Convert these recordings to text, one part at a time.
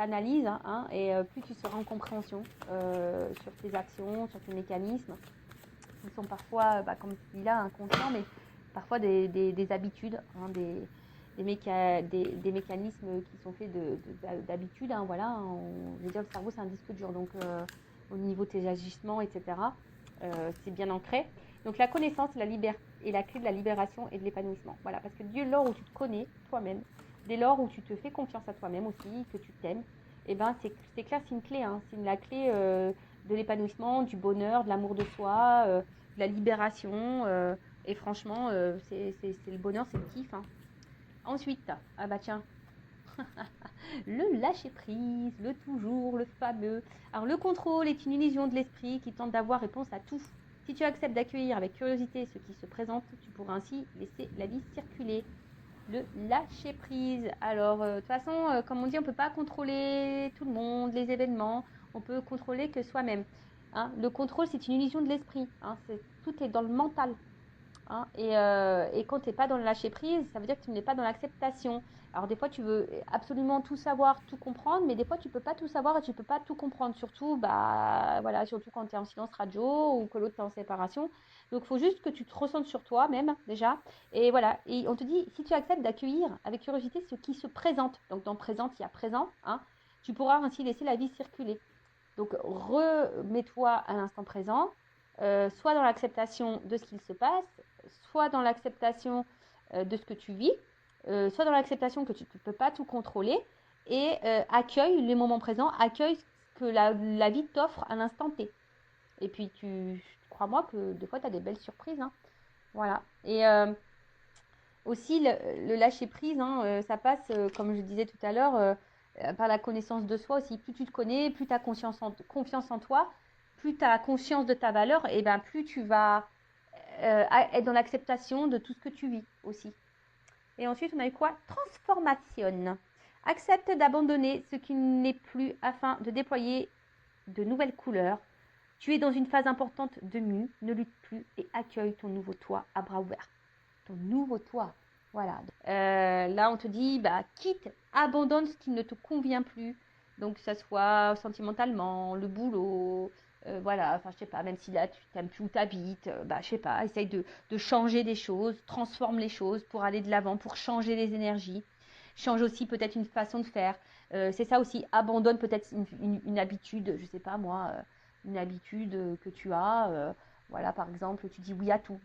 analyses, et plus tu seras en compréhension sur tes actions, sur tes mécanismes, qui sont parfois, comme tu dis là, inconscients, mais parfois des habitudes, des mécanismes qui sont faits d'habitude. Voilà, je veux dire, le cerveau, c'est un disque dur, donc au niveau de tes agissements, etc., c'est bien ancré. Donc la connaissance est la clé de la libération et de l'épanouissement. Voilà, parce que dès lors où tu te connais toi-même, dès lors où tu te fais confiance à toi-même aussi, que tu t'aimes, et ben c'est clair, c'est une clé, c'est la clé de l'épanouissement, du bonheur, de l'amour de soi, de la libération. Et franchement, c'est le bonheur, c'est le kiff. Ensuite, ah bah tiens, le lâcher prise, le toujours, le fameux. Alors le contrôle est une illusion de l'esprit qui tente d'avoir réponse à tout. Si tu acceptes d'accueillir avec curiosité ce qui se présente, tu pourras ainsi laisser la vie circuler. Le lâcher prise. Alors, de toute façon, comme on dit, on ne peut pas contrôler tout le monde, les événements. On peut contrôler que soi-même. Le contrôle, c'est une illusion de l'esprit. Tout est dans le mental. Et quand tu n'es pas dans le lâcher prise, ça veut dire que tu n'es pas dans l'acceptation. Alors des fois, tu veux absolument tout savoir, tout comprendre, mais des fois, tu ne peux pas tout savoir et tu ne peux pas tout comprendre. Surtout, surtout quand tu es en silence radio ou que l'autre est en séparation. Donc, il faut juste que tu te ressentes sur toi-même déjà. Et voilà, et on te dit, si tu acceptes d'accueillir avec curiosité ce qui se présente, donc dans présente, il y a présent, tu pourras ainsi laisser la vie circuler. Donc, remets-toi à l'instant présent, soit dans l'acceptation de ce qu'il se passe, soit dans l'acceptation de ce que tu vis, soit dans l'acceptation que tu ne peux pas tout contrôler, et accueille les moments présents, accueille ce que la vie t'offre à l'instant T. Et puis, crois-moi que des fois, tu as des belles surprises. Voilà. Et aussi, le lâcher-prise, ça passe, comme je disais tout à l'heure, par la connaissance de soi aussi. Plus tu te connais, plus tu as confiance en toi, plus tu as conscience de ta valeur, et ben plus tu vas être dans l'acceptation de tout ce que tu vis aussi. Et ensuite, on a eu quoi? Transformation. Accepte d'abandonner ce qui n'est plus afin de déployer de nouvelles couleurs. Tu es dans une phase importante de mue, ne lutte plus et accueille ton nouveau toi à bras ouverts. Ton nouveau toi. Voilà. Là, on te dit, quitte, abandonne ce qui ne te convient plus. Donc, que ça soit sentimentalement, le boulot, voilà, enfin, je sais pas, même si là, tu n'aimes plus où tu habites, je sais pas, essaye de changer des choses, transforme les choses pour aller de l'avant, pour changer les énergies. Change aussi peut-être une façon de faire. C'est ça aussi, abandonne peut-être une habitude, je sais pas moi, une habitude que tu as. Voilà, par exemple, tu dis oui à tout.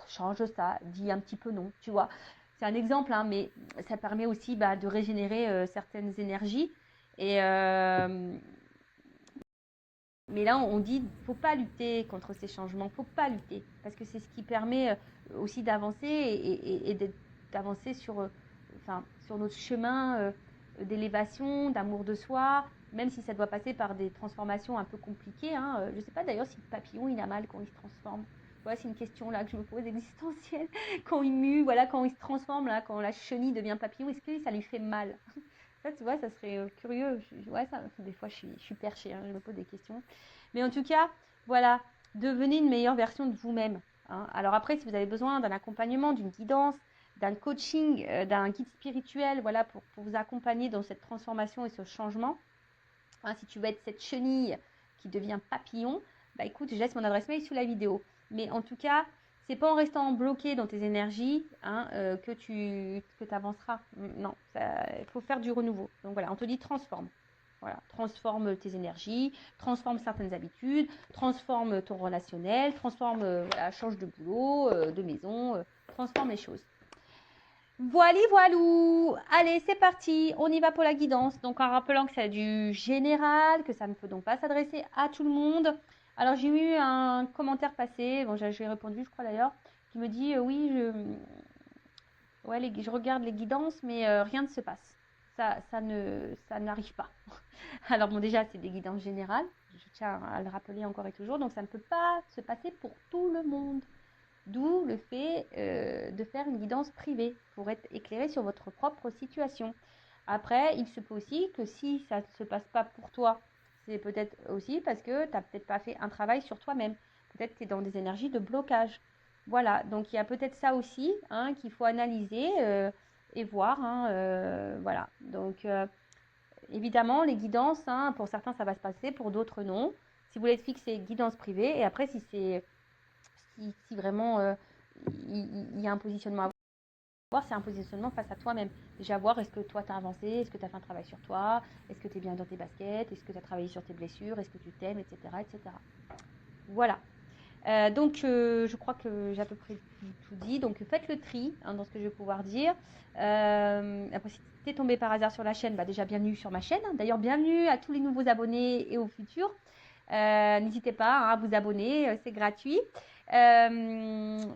Change ça, dis un petit peu non, tu vois. C'est un exemple, mais ça permet aussi de régénérer certaines énergies. Et mais là, on dit, faut pas lutter contre ces changements, faut pas lutter, parce que c'est ce qui permet aussi d'avancer et d'avancer sur notre chemin d'élévation, d'amour de soi, même si ça doit passer par des transformations un peu compliquées. Je ne sais pas d'ailleurs si le papillon, il a mal quand il se transforme. Voilà, c'est une question là que je me pose existentielle. Quand il mue, voilà, quand il se transforme, là, quand la chenille devient papillon, est-ce que ça lui fait mal? Ça, tu vois, ça serait curieux. Des fois, je suis perchée, je me pose des questions. Mais en tout cas, voilà, devenez une meilleure version de vous-même. Alors après, si vous avez besoin d'un accompagnement, d'une guidance, d'un coaching, d'un guide spirituel, voilà, pour vous accompagner dans cette transformation et ce changement, si tu veux être cette chenille qui devient papillon, écoute, je laisse mon adresse mail sous la vidéo. Mais en tout cas, c'est pas en restant bloqué dans tes énergies que tu avanceras. Non, il faut faire du renouveau. Donc voilà, on te dit transforme. Voilà, transforme tes énergies, transforme certaines habitudes, transforme ton relationnel, change de boulot, de maison, transforme les choses. Voilou. Allez, c'est parti. On y va pour la guidance. Donc, en rappelant que c'est du général, que ça ne peut donc pas s'adresser à tout le monde. Alors, j'ai eu un commentaire passé, j'ai répondu, je crois d'ailleurs, qui me dit oui, je regarde les guidances, mais rien ne se passe. Ça n'arrive pas. Alors, déjà, c'est des guidances générales. Je tiens à le rappeler encore et toujours. Donc, ça ne peut pas se passer pour tout le monde. D'où le fait de faire une guidance privée pour être éclairé sur votre propre situation. Après, il se peut aussi que si ça ne se passe pas pour toi, c'est peut-être aussi parce que tu n'as peut-être pas fait un travail sur toi-même. Peut-être que tu es dans des énergies de blocage. Voilà, donc il y a peut-être ça aussi qu'il faut analyser et voir. Voilà, donc évidemment, les guidances, hein, pour certains, ça va se passer, pour d'autres, non. Si vous voulez être fixé, guidance privée. Et après, si vraiment il y a un positionnement à voir, c'est un positionnement face à toi-même. Déjà voir, est-ce que toi, tu as avancé, est-ce que tu as fait un travail sur toi, est-ce que tu es bien dans tes baskets, est-ce que tu as travaillé sur tes blessures, est-ce que tu t'aimes, etc., etc. Voilà. Donc, je crois que j'ai à peu près tout dit. Donc, faites le tri, hein, dans ce que je vais pouvoir dire. Après, si tu es tombé par hasard sur la chaîne, déjà bienvenue sur ma chaîne. D'ailleurs, bienvenue à tous les nouveaux abonnés et aux futurs. N'hésitez pas, hein, à vous abonner, c'est gratuit.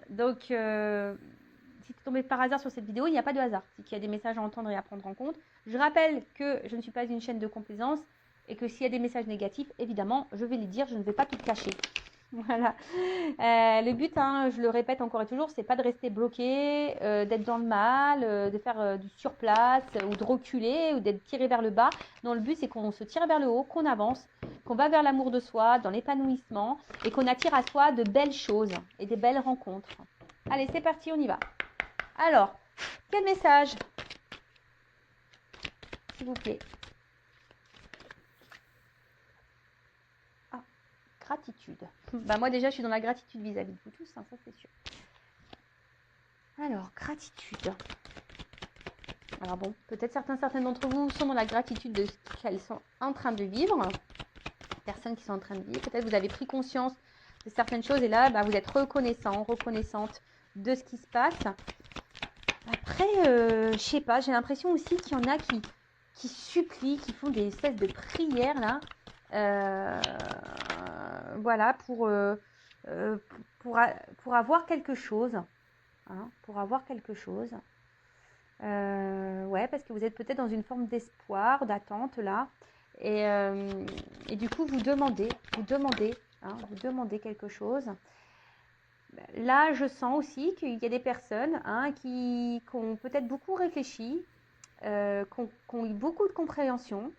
Donc, si tu es tombé par hasard sur cette vidéo, il n'y a pas de hasard. C'est qu'il y a des messages à entendre et à prendre en compte. Je rappelle que je ne suis pas une chaîne de complaisance et que s'il y a des messages négatifs, évidemment, je vais les dire, je ne vais pas tout cacher. Voilà. Le but, hein, je le répète encore et toujours, c'est pas de rester bloqué, d'être dans le mal, de faire du surplace ou de reculer ou d'être tiré vers le bas. Non, le but, c'est qu'on se tire vers le haut, qu'on avance, qu'on va vers l'amour de soi, dans l'épanouissement et qu'on attire à soi de belles choses et des belles rencontres. Allez, c'est parti, on y va. Alors, quel message, s'il vous plaît? Gratitude. Moi déjà, je suis dans la gratitude vis-à-vis de vous tous, hein, ça c'est sûr. Alors, gratitude. Alors bon, peut-être certaines d'entre vous sont dans la gratitude de ce qu'elles sont en train de vivre. Personnes qui sont en train de vivre. Peut-être vous avez pris conscience de certaines choses et là, vous êtes reconnaissante de ce qui se passe. Après, je sais pas, j'ai l'impression aussi qu'il y en a qui supplient, qui font des espèces de prières là. Voilà, pour avoir quelque chose. Hein, pour avoir quelque chose. Ouais, parce que vous êtes peut-être dans une forme d'espoir, d'attente là. Et du coup, vous demandez quelque chose. Là, je sens aussi qu'il y a des personnes, hein, qui ont peut-être beaucoup réfléchi, qui ont eu beaucoup de compréhension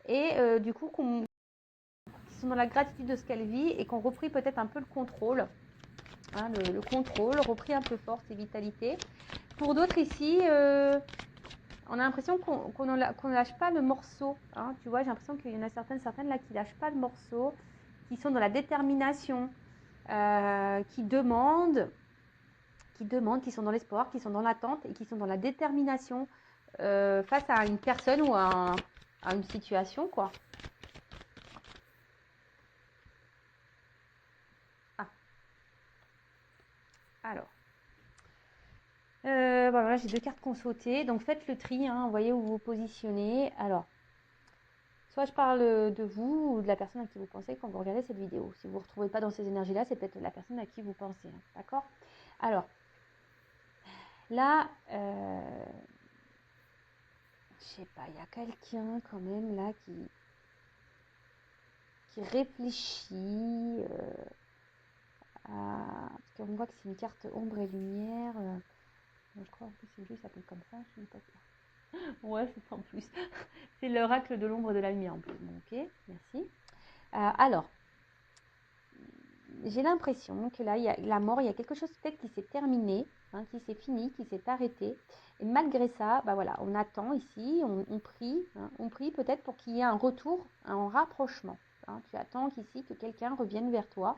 et du coup, qui sont dans la gratitude de ce qu'elles vivent et qui ont repris peut-être un peu le contrôle. Hein, le contrôle, repris un peu force et vitalité. Pour d'autres ici, on a l'impression qu'on ne lâche pas le morceau. Hein, tu vois, j'ai l'impression qu'il y en a certaines là qui ne lâchent pas le morceau, qui sont dans la détermination, qui demandent, qui sont dans l'espoir, qui sont dans l'attente et qui sont dans la détermination face à une personne ou à une situation, quoi. Ah. Alors. Voilà, j'ai 2 cartes qu'on sautait. Donc faites le tri, hein, voyez où vous vous positionnez. Alors, soit je parle de vous ou de la personne à qui vous pensez quand vous regardez cette vidéo. Si vous ne vous retrouvez pas dans ces énergies-là, c'est peut-être la personne à qui vous pensez. Hein, d'accord? Alors, là, je sais pas, il y a quelqu'un quand même là qui réfléchit parce qu'on voit que c'est une carte ombre et lumière. Je crois en plus c'est lui, il s'appelle comme ça, je ne sais pas sûr. Ouais, c'est ça en plus. C'est l'oracle de l'ombre de la lumière en plus. Bon, ok, merci. Alors, j'ai l'impression que là, il y a la mort, il y a quelque chose peut-être qui s'est terminé, hein, qui s'est fini, qui s'est arrêté. Et malgré ça, voilà, on attend ici, on prie, hein, on prie peut-être pour qu'il y ait un retour, un rapprochement. Hein. Tu attends qu'ici, que quelqu'un revienne vers toi.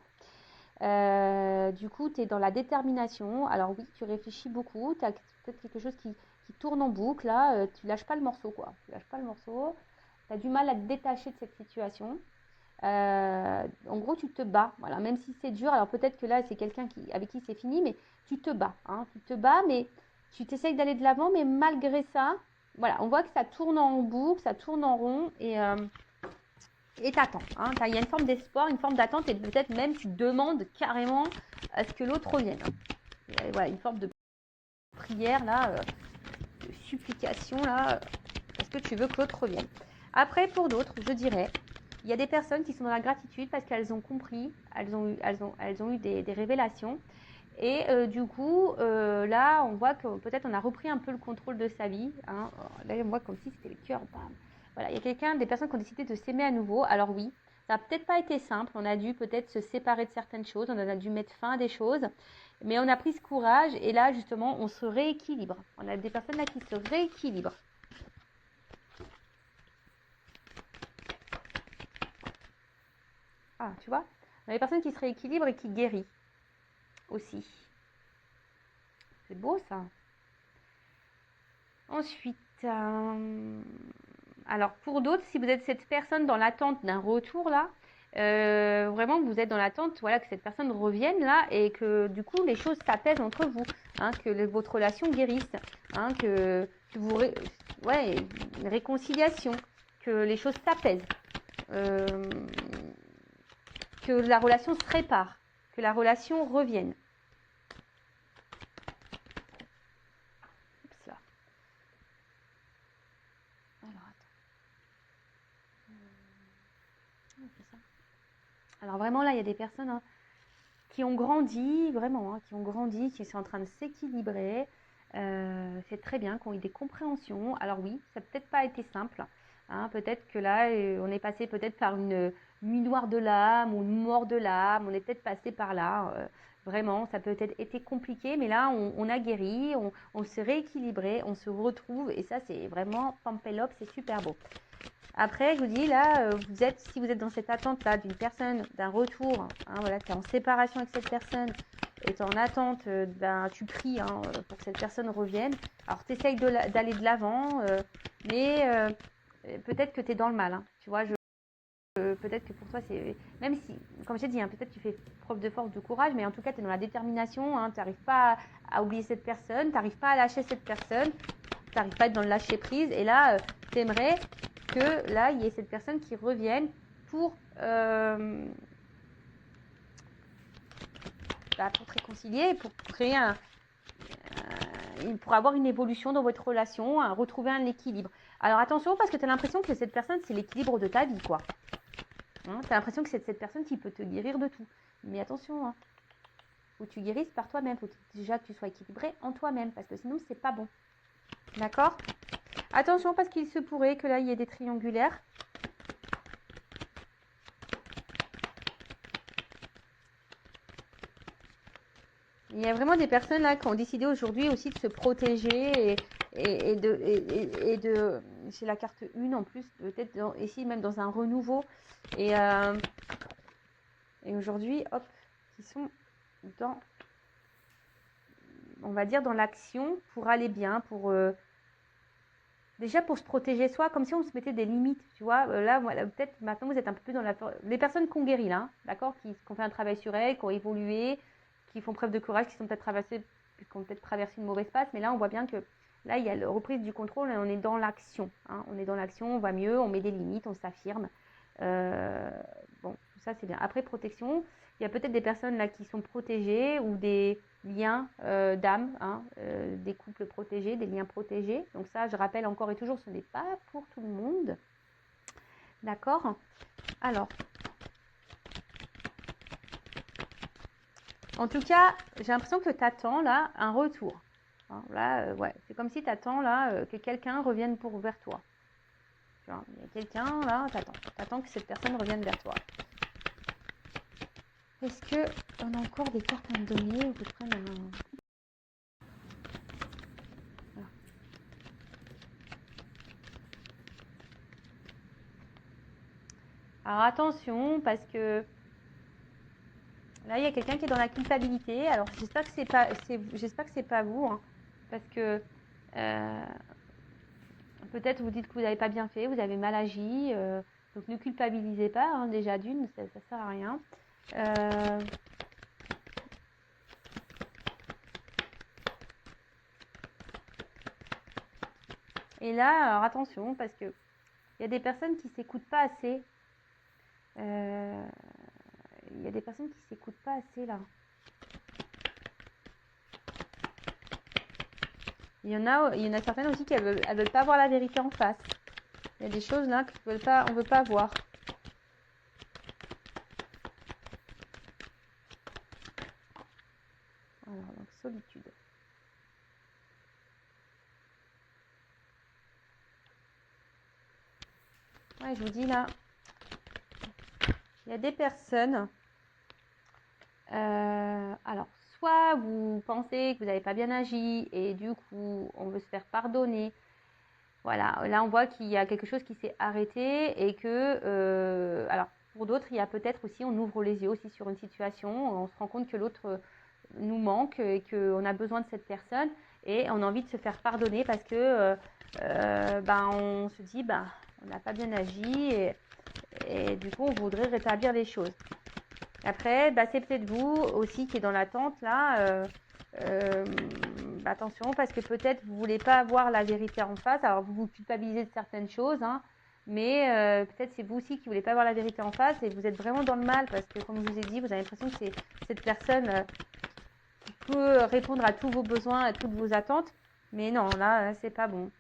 Du coup, tu es dans la détermination. Alors oui, tu réfléchis beaucoup, tu as peut-être quelque chose qui tourne en boucle, là, tu lâches pas le morceau, quoi. Tu lâches pas le morceau, tu as du mal à te détacher de cette situation. En gros, tu te bats, voilà, même si c'est dur. Alors peut-être que là, c'est quelqu'un avec qui c'est fini, mais tu te bats, hein, tu te bats, mais tu t'essayes d'aller de l'avant, mais malgré ça, voilà, on voit que ça tourne en boucle, ça tourne en rond, et t'attends. Hein, il y a une forme d'espoir, une forme d'attente, et peut-être même tu demandes carrément à ce que l'autre revienne. Et voilà, une forme de prière, là, de supplication, là, est-ce que tu veux que l'autre revienne? Après, pour d'autres, je dirais, il y a des personnes qui sont dans la gratitude parce qu'elles ont compris, elles ont eu des révélations. Et du coup, là, on voit que peut-être on a repris un peu le contrôle de sa vie. Hein. Là, on voit comme si c'était le cœur. Bam. Voilà, il y a des personnes qui ont décidé de s'aimer à nouveau. Alors oui, ça n'a peut-être pas été simple. On a dû peut-être se séparer de certaines choses. On a dû mettre fin à des choses. Mais on a pris ce courage. Et là, justement, on se rééquilibre. On a des personnes là qui se rééquilibrent. Ah, tu vois, on a des personnes qui se rééquilibrent et qui guérissent aussi. C'est beau ça. Ensuite, alors pour d'autres, si vous êtes cette personne dans l'attente d'un retour là, vraiment vous êtes dans l'attente, voilà, que cette personne revienne là et que du coup les choses s'apaisent entre vous, hein, que votre relation guérisse, hein, que vous, ouais, une réconciliation, que les choses s'apaisent, que la relation se répare, que la relation revienne. Oups là. Alors attends. Alors vraiment là, il y a des personnes, hein, qui ont grandi, vraiment, hein, qui ont grandi, qui sont en train de s'équilibrer. C'est très bien, qui ont eu des compréhensions. Alors oui, ça n'a peut-être pas été simple, hein. Peut-être que là, on est passé peut-être par une nuit noire de l'âme ou une mort de l'âme. On est peut-être passé par là. Vraiment, ça a peut-être été compliqué, mais là, on a guéri, on s'est rééquilibré, on se retrouve. Et ça, c'est vraiment Pampelop, c'est super beau. Après, je vous dis, là, si vous êtes dans cette attente-là d'une personne, d'un retour, hein, voilà, tu es en séparation avec cette personne et tu es en attente, tu pries, hein, pour que cette personne revienne. Alors, tu essayes d'aller de l'avant, mais peut-être que tu es dans le mal, hein, tu vois, peut-être que pour toi, c'est... Même si, comme je t'ai dit, hein, peut-être que tu fais preuve de force, de courage, mais en tout cas, tu es dans la détermination, hein, tu n'arrives pas à oublier cette personne, tu n'arrives pas à lâcher cette personne, tu n'arrives pas à être dans le lâcher-prise, et là, tu aimerais que là, il y ait cette personne qui revienne pour te réconcilier, pour créer pour avoir une évolution dans votre relation, retrouver un équilibre. Alors attention, parce que tu as l'impression que cette personne, c'est l'équilibre de ta vie, quoi. Hein, tu as l'impression que c'est cette personne qui peut te guérir de tout. Mais attention, hein, faut que tu guérisses par toi-même, faut déjà que tu sois équilibré en toi-même, parce que sinon, c'est pas bon. D'accord ? Attention, parce qu'il se pourrait que là, il y ait des triangulaires. Il y a vraiment des personnes là qui ont décidé aujourd'hui aussi de se protéger et de c'est la carte 1 en plus, peut-être ici même dans un renouveau. Et aujourd'hui, hop, qui sont dans, on va dire, dans l'action pour aller bien, pour déjà pour se protéger soi, comme si on se mettait des limites, tu vois. Là, voilà, peut-être maintenant vous êtes un peu plus dans les personnes qui ont guéri là, d'accord, qui ont fait un travail sur elles, qui ont évolué, qui font preuve de courage, qui ont peut-être traversé une mauvaise passe, mais là on voit bien que là il y a la reprise du contrôle et on est dans l'action, hein. On est dans l'action, on va mieux, on met des limites, on s'affirme. Bon, tout ça c'est bien. Après protection, il y a peut-être des personnes là qui sont protégées ou des liens d'âme, hein, des couples protégés, des liens protégés. Donc ça, je rappelle encore et toujours, ce n'est pas pour tout le monde. D'accord ? Alors, en tout cas, j'ai l'impression que tu attends là un retour. Hein, là, ouais, c'est comme si tu attends là que quelqu'un revienne vers toi. Tu vois, il y a quelqu'un là, t'attends que cette personne revienne vers toi. Est-ce que on a encore des cartes à me donner ou que je prenne un... Voilà. Alors attention, parce que là, il y a quelqu'un qui est dans la culpabilité. Alors, j'espère que c'est pas vous, hein, parce que peut-être vous dites que vous n'avez pas bien fait, vous avez mal agi. Donc, ne culpabilisez pas, hein, déjà d'une, ça sert à rien. Et là, alors attention, parce que il y a des personnes qui s'écoutent pas assez. Il y a des personnes qui s'écoutent pas assez là. Il y en a certaines aussi qui elles veulent pas voir la vérité en face. Il y a des choses là qu'on ne veut pas voir. Alors, donc solitude. Ouais, je vous dis là, il y a des personnes, alors, soit vous pensez que vous n'avez pas bien agi et du coup, on veut se faire pardonner. Voilà, là, on voit qu'il y a quelque chose qui s'est arrêté et que, alors, Pour d'autres, il y a peut-être aussi, on ouvre les yeux aussi sur une situation, on se rend compte que l'autre nous manque et qu'on a besoin de cette personne et on a envie de se faire pardonner parce que on se dit on n'a pas bien agi et du coup on voudrait rétablir les choses. Après, c'est peut-être vous aussi qui est dans l'attente là. Attention parce que peut-être vous voulez pas avoir la vérité en face. Alors vous vous culpabilisez de certaines choses, hein, mais peut-être c'est vous aussi qui voulez pas avoir la vérité en face et vous êtes vraiment dans le mal parce que comme je vous ai dit, vous avez l'impression que c'est cette personne qui peut répondre à tous vos besoins, à toutes vos attentes. Mais non, là, c'est pas bon.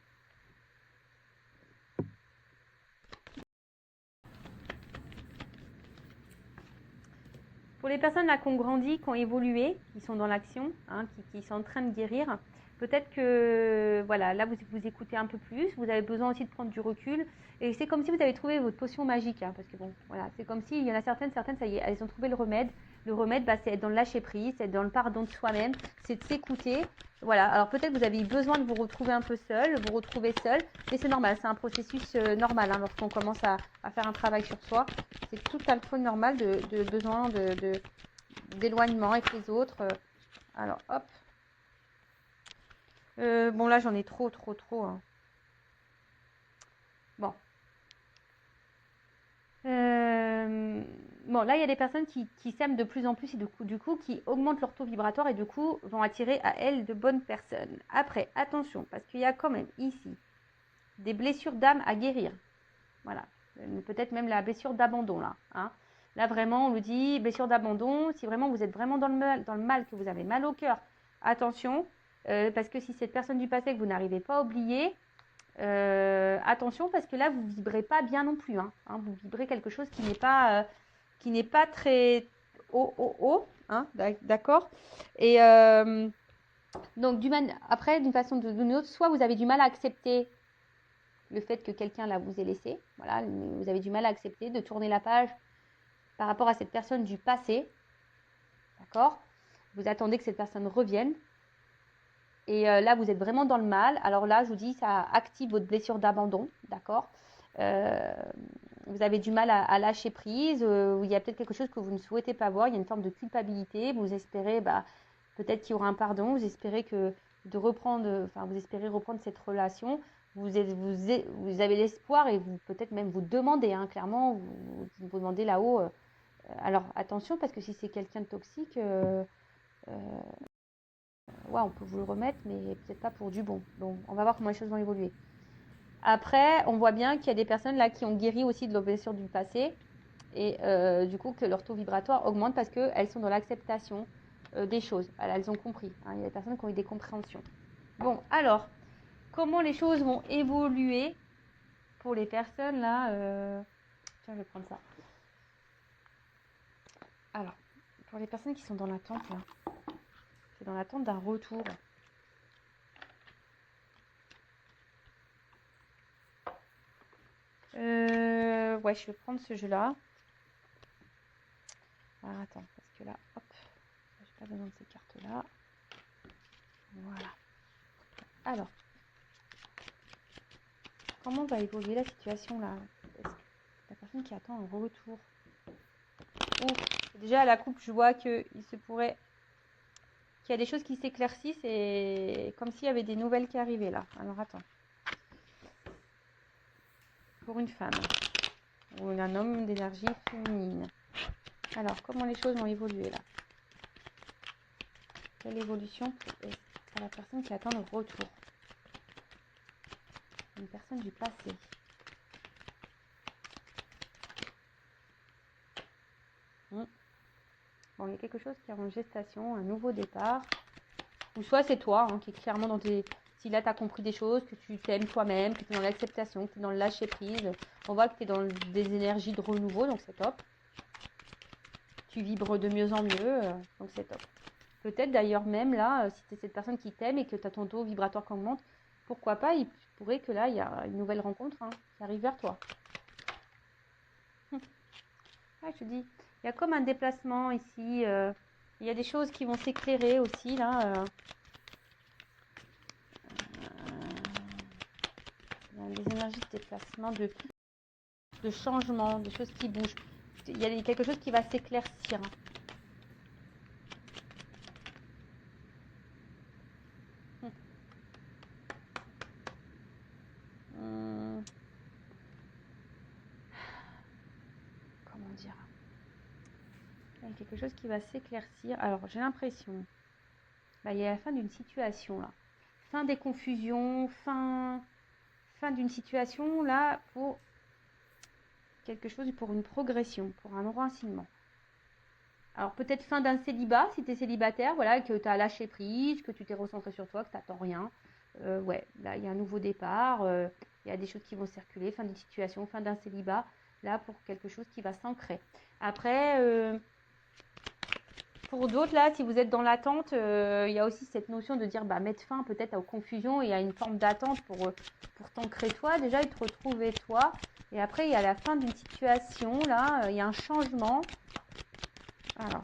Pour les personnes là qui ont grandi, qui ont évolué, qui sont dans l'action, hein, qui sont en train de guérir, peut-être que voilà, là vous écoutez un peu plus, vous avez besoin aussi de prendre du recul. Et c'est comme si vous avez trouvé votre potion magique, hein, parce que bon, voilà, c'est comme si il y en a certaines, ça y est, elles ont trouvé le remède. Le remède, c'est être dans le lâcher prise, c'est être dans le pardon de soi-même, c'est de s'écouter. Voilà, alors peut-être que vous avez eu besoin de vous retrouver un peu seul, vous retrouver seul, mais c'est normal, c'est un processus normal hein, lorsqu'on commence à faire un travail sur soi. C'est tout à fait normal de besoin d'éloignement avec les autres. Alors, hop. Bon, là, j'en ai trop. Hein. Bon. Bon, là, il y a des personnes qui s'aiment de plus en plus et du coup, qui augmentent leur taux vibratoire et du coup, vont attirer à elles de bonnes personnes. Après, attention, parce qu'il y a quand même ici des blessures d'âme à guérir. Voilà. Peut-être même la blessure d'abandon, là. Hein. Là, vraiment, on nous dit blessure d'abandon. Si vraiment vous êtes vraiment dans le mal, que vous avez mal au cœur, attention. Parce que si cette personne du passé que vous n'arrivez pas à oublier, attention parce que là, vous ne vibrez pas bien non plus. Hein. Vous vibrez quelque chose qui n'est pas très haut. Hein, d'accord. Et donc, après, d'une façon ou d'une autre, soit vous avez du mal à accepter le fait que quelqu'un là vous ait laissé. Voilà, vous avez du mal à accepter de tourner la page par rapport à cette personne du passé. D'accord ? Vous attendez que cette personne revienne. Et là, vous êtes vraiment dans le mal. Alors là, je vous dis, ça active votre blessure d'abandon. D'accord ? Vous avez du mal à lâcher prise. Il y a peut-être quelque chose que vous ne souhaitez pas voir. Il y a une forme de culpabilité. Vous espérez peut-être qu'il y aura un pardon. Vous espérez vous espérez reprendre cette relation. Vous avez l'espoir et vous peut-être même vous demandez, hein, clairement, vous demandez là-haut. Alors attention parce que si c'est quelqu'un de toxique, on peut vous le remettre, mais peut-être pas pour du bon. Donc on va voir comment les choses vont évoluer. Après, on voit bien qu'il y a des personnes là qui ont guéri aussi de leurs blessures du passé et du coup que leur taux vibratoire augmente parce qu'elles sont dans l'acceptation des choses. Elles ont compris. Hein. Il y a des personnes qui ont eu des compréhensions. Bon, alors, comment les choses vont évoluer pour les personnes là Tiens, je vais prendre ça. Alors, pour les personnes qui sont dans l'attente là, c'est dans l'attente d'un retour. Ouais, je vais prendre ce jeu-là. Alors, attends, parce que là, hop, j'ai pas besoin de ces cartes-là. Voilà. Alors, comment va évoluer la situation là? La personne qui attend un retour. Déjà à la coupe, je vois qu'il se pourrait qu'il y a des choses qui s'éclaircissent et comme s'il y avait des nouvelles qui arrivaient là. Alors attends. Pour une femme ou un homme d'énergie féminine. Alors, comment les choses vont évoluer là? Quelle évolution pour la personne qui attend le retour? Une personne du passé. Bon, il y a quelque chose qui est en gestation, un nouveau départ. Ou soit c'est toi qui est clairement dans tes... Si là, tu as compris des choses, que tu t'aimes toi-même, que tu es dans l'acceptation, que tu es dans le lâcher-prise. On voit que tu es dans des énergies de renouveau, donc c'est top. Tu vibres de mieux en mieux, donc c'est top. Peut-être d'ailleurs même là, si tu es cette personne qui t'aime et que tu as ton taux vibratoire qui augmente, pourquoi pas, il pourrait que là, il y a une nouvelle rencontre qui arrive vers toi. Ah, je te dis, il y a comme un déplacement ici. Il y a des choses qui vont s'éclairer aussi là. Il y a des énergies de déplacement, de changement, des choses qui bougent. il y a quelque chose qui va s'éclaircir. Comment dire? Il y a quelque chose qui va s'éclaircir. Alors, j'ai l'impression, il y a la fin d'une situation là. Fin des confusions, fin d'une situation là pour quelque chose, pour une progression, pour un enracinement. Alors peut-être fin d'un célibat, si tu es célibataire, voilà, que tu as lâché prise, que tu t'es recentré sur toi, que tu n'attends rien. Ouais, là il y a un nouveau départ, il y a des choses qui vont circuler, fin d'une situation, fin d'un célibat, là pour quelque chose qui va s'ancrer. Après, pour d'autres, là, si vous êtes dans l'attente, il y a aussi cette notion de dire mettre fin peut-être aux confusions et à une forme d'attente pour t'ancrer toi, déjà, et te retrouver toi. Et après, il y a la fin d'une situation, là, il y a un changement. Alors.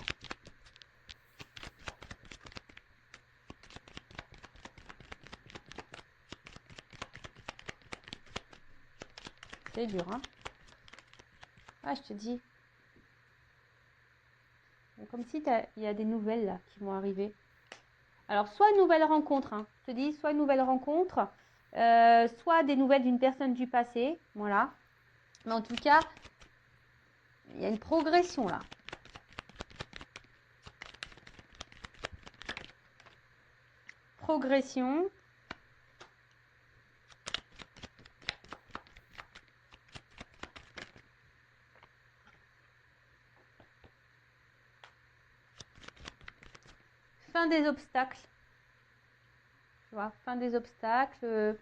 C'est dur, hein. Ah, je te dis. Comme si il y a des nouvelles, là, qui vont arriver. Alors, soit une nouvelle rencontre, hein. Je te dis, soit une nouvelle rencontre, soit des nouvelles d'une personne du passé, voilà. Mais en tout cas, il y a une progression, là. Progression. Fin des obstacles. Tu vois, fin des obstacles.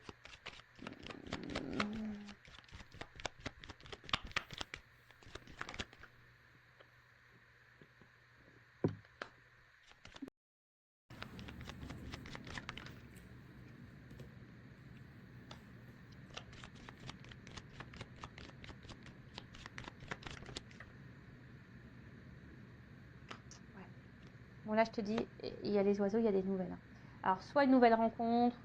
Bon, là, je te dis, il y a les oiseaux, il y a des nouvelles. Alors, soit une nouvelle rencontre,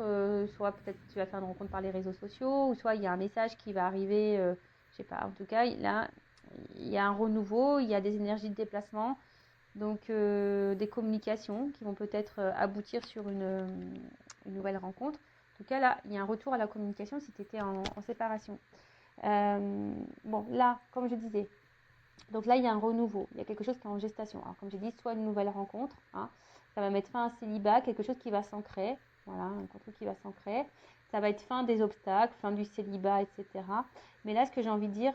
soit peut-être tu vas faire une rencontre par les réseaux sociaux, ou soit il y a un message qui va arriver, je sais pas. En tout cas, là, il y a un renouveau, il y a des énergies de déplacement, donc des communications qui vont peut-être aboutir sur une nouvelle rencontre. En tout cas, là, il y a un retour à la communication si tu étais en séparation. Bon, là, comme je disais, donc là, il y a un renouveau, il y a quelque chose qui est en gestation. Alors, comme j'ai dit, soit une nouvelle rencontre, hein, ça va mettre fin à un célibat, quelque chose qui va s'ancrer, voilà, un truc qui va s'ancrer. Ça va être fin des obstacles, fin du célibat, etc. Mais là, ce que j'ai envie de dire,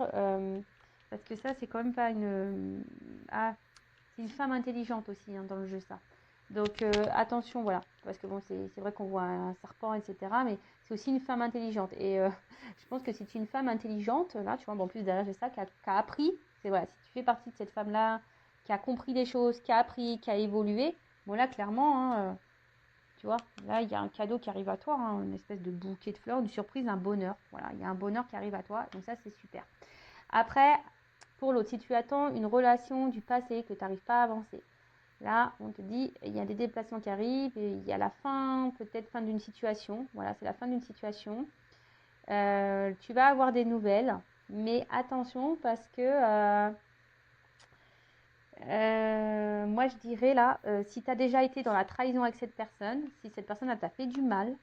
parce que ça, c'est quand même pas une... c'est une femme intelligente aussi, hein, dans le jeu, ça. Donc, attention, voilà, parce que bon, c'est vrai qu'on voit un serpent, etc. Mais c'est aussi une femme intelligente. Et je pense que c'est une femme intelligente, là, tu vois, bon, en plus derrière, j'ai ça, qui a appris. C'est voilà, si tu fais partie de cette femme-là, qui a compris les choses, qui a appris, qui a évolué, bon là, clairement, hein, tu vois, là, il y a un cadeau qui arrive à toi, hein, une espèce de bouquet de fleurs, une surprise, un bonheur. Voilà, il y a un bonheur qui arrive à toi, donc ça, c'est super. Après, pour l'autre, si tu attends une relation du passé, que tu n'arrives pas à avancer, là, on te dit, il y a des déplacements qui arrivent, et il y a la fin, peut-être fin d'une situation. Voilà, c'est la fin d'une situation. Tu vas avoir des nouvelles, mais attention parce que moi je dirais là, si tu as déjà été dans la trahison avec cette personne, si cette personne t'a fait du mal,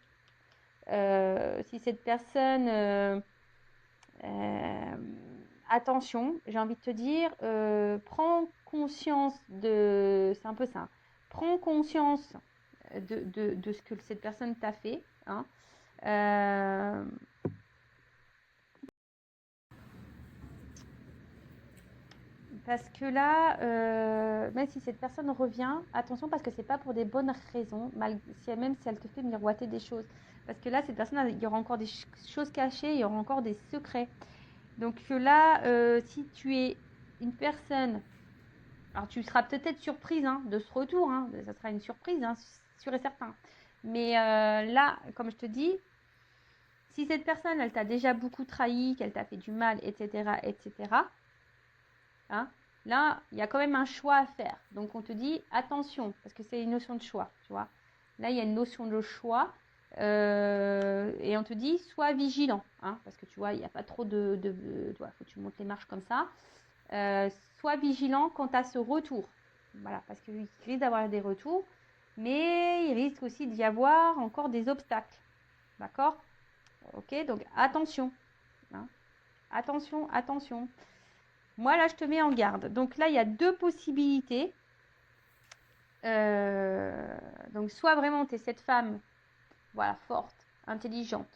si cette personne, attention, j'ai envie de te dire, prends conscience de, c'est un peu ça, prends conscience de ce que cette personne t'a fait, hein. Parce que là, même si cette personne revient, attention parce que c'est pas pour des bonnes raisons, même si elle te fait miroiter des choses. Parce que là, cette personne, il y aura encore des choses cachées, il y aura encore des secrets. Donc là, si tu es une personne, alors tu seras peut-être surprise, hein, de ce retour, hein, ça sera une surprise, hein, sûr et certain. Mais là, comme je te dis, si cette personne, elle t'a déjà beaucoup trahi, qu'elle t'a fait du mal, etc., hein, là, il y a quand même un choix à faire. Donc, on te dit attention, parce que c'est une notion de choix, tu vois. Là, il y a une notion de choix. Et on te dit sois vigilant, hein, parce que tu vois, il n'y a pas trop de faut que tu montes les marches comme ça. sois vigilant quant à ce retour. Voilà, parce qu'il risque d'avoir des retours, mais il risque aussi d'y avoir encore des obstacles. D'accord? Ok, donc attention. Hein. Attention, attention. Moi, là, je te mets en garde. Donc là, il y a deux possibilités. Donc, soit vraiment, tu es cette femme, voilà, forte, intelligente.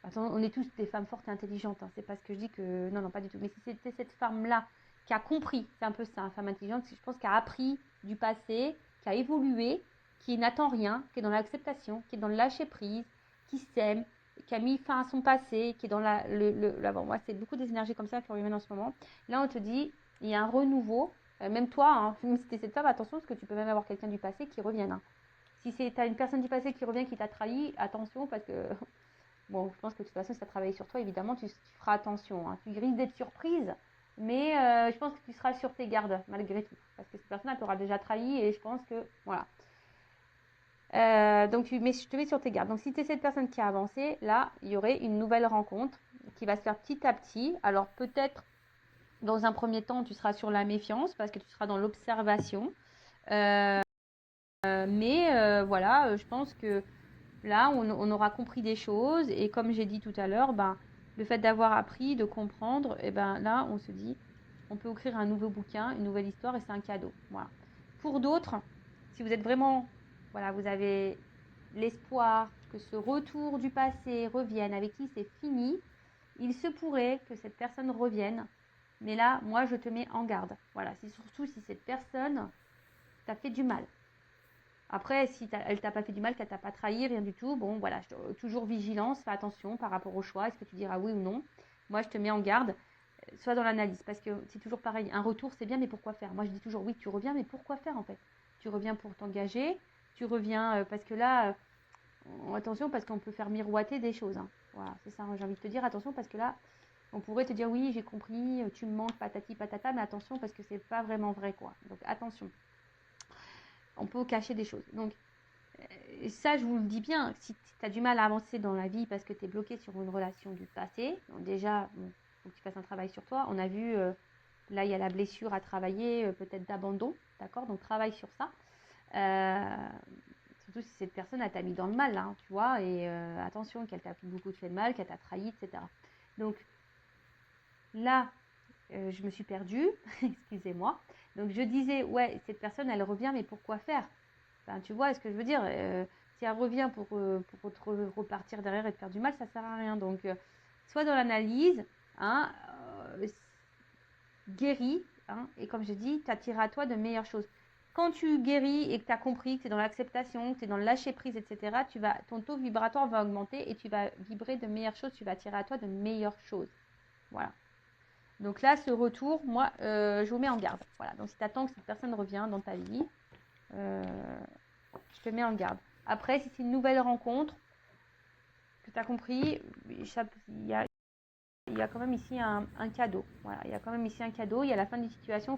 Attends, on est tous des femmes fortes et intelligentes. Hein. C'est pas ce que je dis que... Non, non, pas du tout. Mais si c'était cette femme-là qui a compris, c'est un peu ça, une femme intelligente, je pense qu'elle a appris du passé, qui a évolué, qui n'attend rien, qui est dans l'acceptation, qui est dans le lâcher-prise, qui s'aime, qui a mis fin à son passé, qui est dans bon, moi, c'est beaucoup des énergies comme ça qui reviennent en ce moment. Là, on te dit, il y a un renouveau. Même toi, hein, même si tu es cette femme, attention, parce que tu peux même avoir quelqu'un du passé qui revienne. Hein. Si tu as une personne du passé qui revient, qui t'a trahi, attention, parce que bon, je pense que de toute façon, si tu as travaillé sur toi, évidemment, tu feras attention. Hein. Tu risques d'être surprise, mais je pense que tu seras sur tes gardes, malgré tout. Parce que cette personne, elle t'aura déjà trahi et je pense que, voilà. Donc, je te mets sur tes gardes. Donc, si tu es cette personne qui a avancé, là, il y aurait une nouvelle rencontre qui va se faire petit à petit. Alors, peut-être, dans un premier temps, tu seras sur la méfiance parce que tu seras dans l'observation. Mais voilà, je pense que là, on aura compris des choses et comme j'ai dit tout à l'heure, ben, le fait d'avoir appris, de comprendre, et ben là, on se dit, on peut écrire un nouveau bouquin, une nouvelle histoire et c'est un cadeau. Voilà. Pour d'autres, si vous êtes vraiment, voilà, vous avez l'espoir que ce retour du passé revienne, avec qui c'est fini, il se pourrait que cette personne revienne. Mais là, moi, je te mets en garde. Voilà, c'est surtout si cette personne t'a fait du mal. Après, si elle t'a pas fait du mal, qu'elle t'a pas trahi, rien du tout, bon, voilà, toujours vigilance, fais attention par rapport au choix, est-ce que tu diras oui ou non. Moi, je te mets en garde, soit dans l'analyse, parce que c'est toujours pareil, un retour, c'est bien, mais pourquoi faire? Moi, je dis toujours, oui, tu reviens, mais pourquoi faire, en fait? Tu reviens pour t'engager, tu reviens, parce que là, attention, parce qu'on peut faire miroiter des choses, hein. Voilà, c'est ça, j'ai envie de te dire, attention, parce que là, on pourrait te dire, oui, j'ai compris, tu me manques, patati patata, mais attention, parce que c'est pas vraiment vrai, quoi. Donc, attention. On peut cacher des choses. Donc, ça, je vous le dis bien, si tu as du mal à avancer dans la vie parce que tu es bloqué sur une relation du passé, donc déjà, il faut que tu fasses un travail sur toi. On a vu, là, il y a la blessure à travailler, peut-être d'abandon, d'accord? Donc, travaille sur ça. Surtout si cette personne, elle t'a mis dans le mal, hein, tu vois, et attention, qu'elle t'a beaucoup fait de mal, qu'elle t'a trahi, etc. Donc, là, je me suis perdue, excusez-moi. Donc, je disais, ouais, cette personne, elle revient, mais pourquoi faire? Ben, tu vois ce que je veux dire? Si elle revient pour repartir derrière et te faire du mal, ça ne sert à rien. Donc, soit dans l'analyse, hein, guéris, hein, et comme je dis, tu attireras à toi de meilleures choses. Quand tu guéris et que tu as compris que tu es dans l'acceptation, que tu es dans le lâcher-prise, etc., ton taux vibratoire va augmenter et tu vas vibrer de meilleures choses, tu vas attirer à toi de meilleures choses. Voilà. Donc là, ce retour, moi, je vous mets en garde. Voilà. Donc, si tu attends que cette personne revienne dans ta vie, je te mets en garde. Après, si c'est une nouvelle rencontre, que tu as compris, il y a quand même ici un cadeau. Voilà, il y a quand même ici un cadeau. Il y a la fin d'une situation.